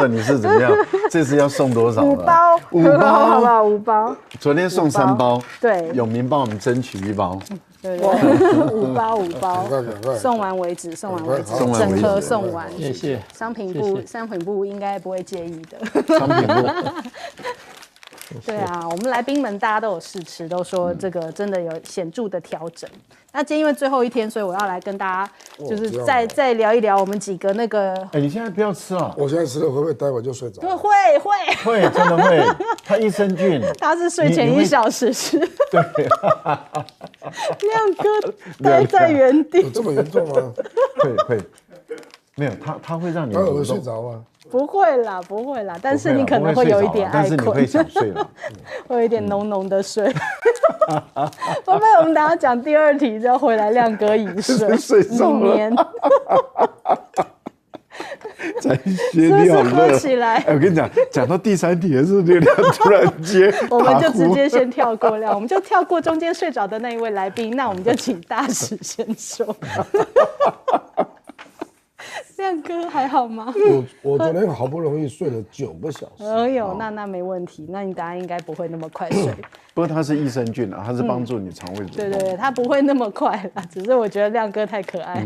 说你是怎么样？这次要送多少了？五包， 5包，好不好？5包。昨天送3包，对，永明帮我们争取1包。对对，5包5包，赶快送完为止，送完为止，送完为止整盒送完。谢谢。商品部应该不会介意的。商品部。对啊，我们来宾们大家都有试吃，都说这个真的有显著的调整。那今天因为最后一天，所以我要来跟大家就是再聊一聊我们几个那个。哎，你现在不要吃了。我现在吃了会不会待会就睡着？会，会，真的会。它益生菌。他是睡前1小时吃。对。亮哥待在原地。有这么严重吗？会。没有，它会让你。他会睡着吗？不会啦，但是你可能会有一点爱困，但是你会想睡了，会有一点浓浓的睡。宝贝，我们等一下讲第2题，就要回来亮哥已睡，睡着了。眠。才歇尿喝起来。哎，我跟你讲，讲到第3题的时候，亮突然间，我们就直接先跳过亮，我们就跳过中间睡着的那一位来宾，那我们就请大使先说。亮哥还好吗？我昨天好不容易睡了9个小时。哎呦，那没问题，那你等下应该不会那么快睡。不过它是益生菌啊，它是帮助你肠胃蠕动。对，它不会那么快啦，只是我觉得亮哥太可爱。